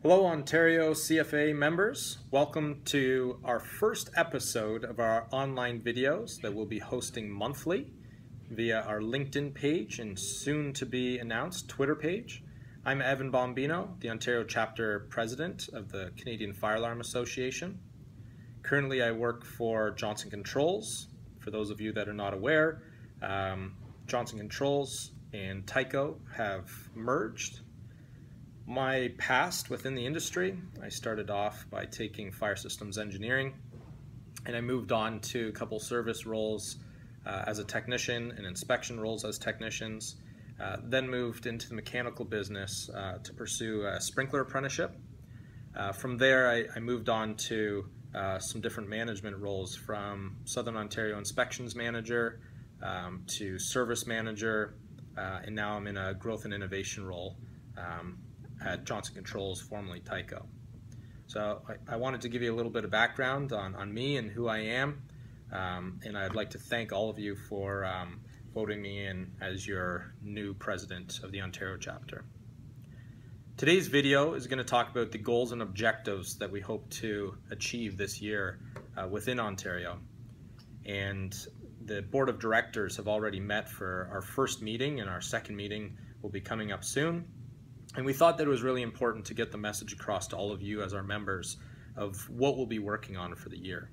Hello Ontario CFAA members, welcome to our first episode of our online videos that we'll be hosting monthly via our LinkedIn page and soon to be announced Twitter page. I'm Evan Bombino, the Ontario Chapter President of the Canadian Fire Alarm Association. Currently I work for Johnson Controls. For those of you that are not aware, Johnson Controls and Tyco have merged. My past within the industry, I started off by taking fire systems engineering, and I moved on to a couple service roles as a technician and inspection roles as technicians, then moved into the mechanical business to pursue a sprinkler apprenticeship. From there I moved on to some different management roles, from Southern Ontario Inspections Manager to Service Manager, and now I'm in a growth and innovation role at Johnson Controls, formerly Tyco. So I wanted to give you a little bit of background on me and who I am, and I'd like to thank all of you for voting me in as your new president of the Ontario chapter. Today's video is going to talk about the goals and objectives that we hope to achieve this year within Ontario. And the board of directors have already met for our first meeting, and our second meeting will be coming up soon. And we thought that it was really important to get the message across to all of you as our members of what we'll be working on for the year.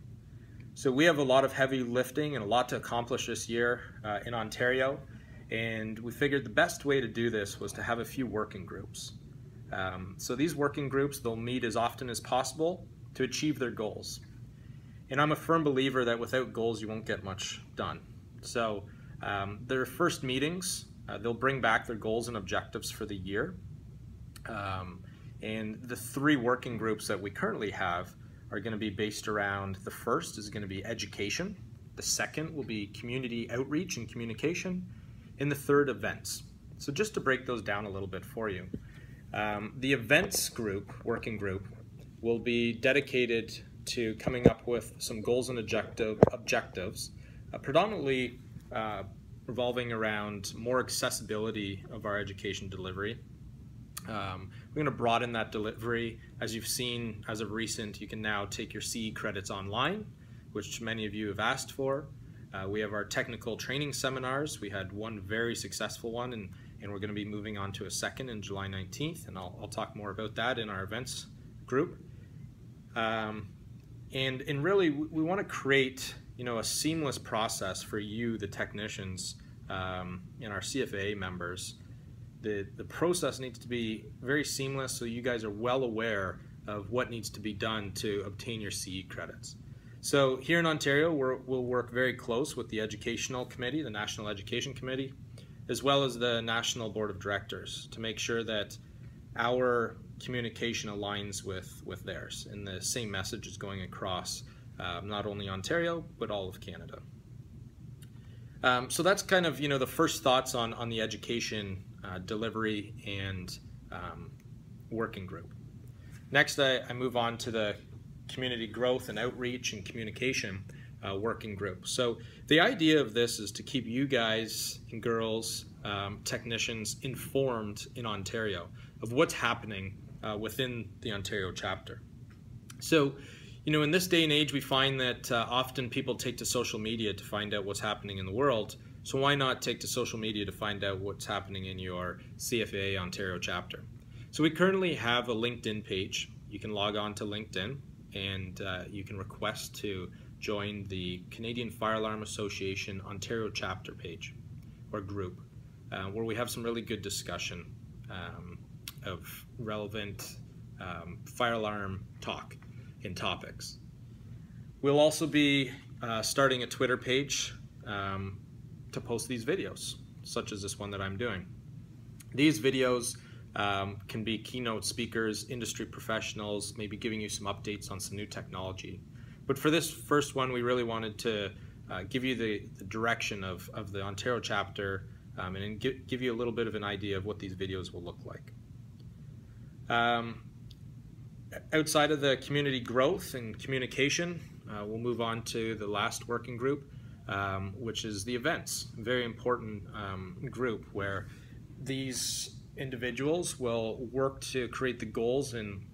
So we have a lot of heavy lifting and a lot to accomplish this year in Ontario, and we figured the best way to do this was to have a few working groups. So these working groups, they'll meet as often as possible to achieve their goals. And I'm a firm believer that without goals you won't get much done. So their first meetings, they'll bring back their goals and objectives for the year. And the three working groups that we currently have are going to be based around: the first is going to be education, the second will be community outreach and communication, and the third, events. So just to break those down a little bit for you, the events group, working group, will be dedicated to coming up with some goals and objectives, predominantly revolving around more accessibility of our education delivery. We're going to broaden that delivery. As you've seen, as of recent, you can now take your CE credits online, which many of you have asked for. We have our technical training seminars. We had one very successful one, and we're going to be moving on to a second in July 19th, and I'll talk more about that in our events group. And really, we want to create, a seamless process for you, the technicians, and our CFAA members. The process needs to be very seamless, so you guys are well aware of what needs to be done to obtain your CE credits. So here in Ontario, we'll work very close with the Educational Committee, the National Education Committee, as well as the National Board of Directors, to make sure that our communication aligns with theirs, and the same message is going across not only Ontario, but all of Canada. So that's kind of, the first thoughts on the education delivery and working group. Next, I move on to the community growth and outreach and communication working group. So the idea of this is to keep you guys and girls, technicians, informed in Ontario of what's happening within the Ontario chapter. So, in this day and age, we find that often people take to social media to find out what's happening in the world. So why not take to social media to find out what's happening in your CFAA Ontario chapter? So we currently have a LinkedIn page. You can log on to LinkedIn, and you can request to join the Canadian Fire Alarm Association Ontario chapter page or group, where we have some really good discussion of relevant fire alarm talk and topics. We'll also be starting a Twitter page to post these videos, such as this one that I'm doing. These videos can be keynote speakers, industry professionals, maybe giving you some updates on some new technology. But for this first one, we really wanted to give you the direction of the Ontario chapter, and give you a little bit of an idea of what these videos will look like. Outside of the community growth and communication, we'll move on to the last working group, which is the events. A very important group where these individuals will work to create the goals and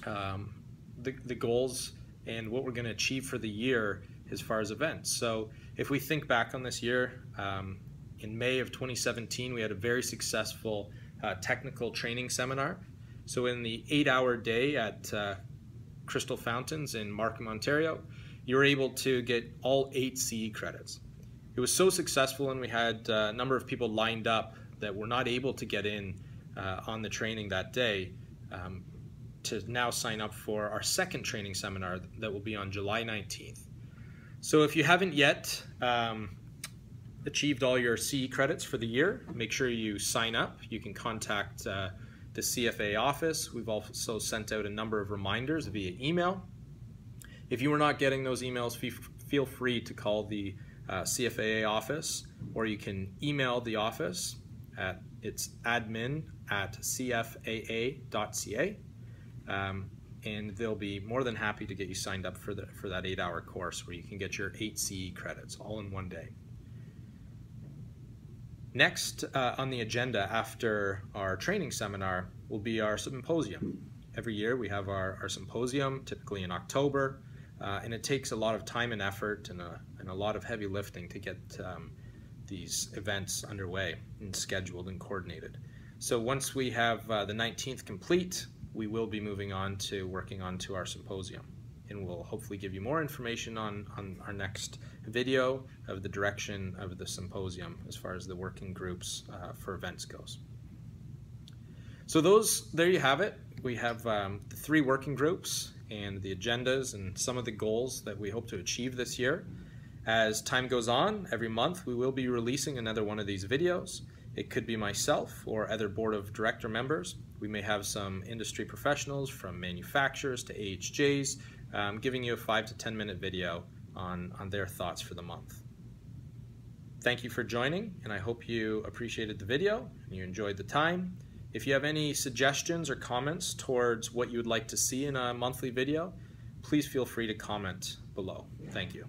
the goals and what we're going to achieve for the year as far as events. So if we think back on this year, in May of 2017, we had a very successful technical training seminar. So in the 8-hour day at Crystal Fountains in Markham, Ontario, you were able to get all 8 CE credits. It was so successful, and we had a number of people lined up that were not able to get in on the training that day to now sign up for our second training seminar that will be on July 19th. So if you haven't yet achieved all your CE credits for the year, make sure you sign up. You can contact the CFAA office. We've also sent out a number of reminders via email. If you are not getting those emails, feel free to call the CFAA office, or you can email the office at admin@cfaa.ca, and they'll be more than happy to get you signed up for that 8-hour course where you can get your 8 CE credits all in one day. Next on the agenda after our training seminar will be our symposium. Every year we have our symposium, typically in October, and it takes a lot of time and effort and a lot of heavy lifting to get these events underway and scheduled and coordinated. So once we have the 19th complete, we will be moving on to working on to our symposium, and we'll hopefully give you more information on our next video of the direction of the symposium as far as the working groups for events goes. So there you have it. We have the 3 working groups and the agendas and some of the goals that we hope to achieve this year. As time goes on, every month we will be releasing another one of these videos. It could be myself or other board of director members. We may have some industry professionals from manufacturers to AHJs giving you a 5 to 10 minute video on their thoughts for the month. Thank you for joining, and I hope you appreciated the video and you enjoyed the time. If you have any suggestions or comments towards what you would like to see in a monthly video, please feel free to comment below. Thank you.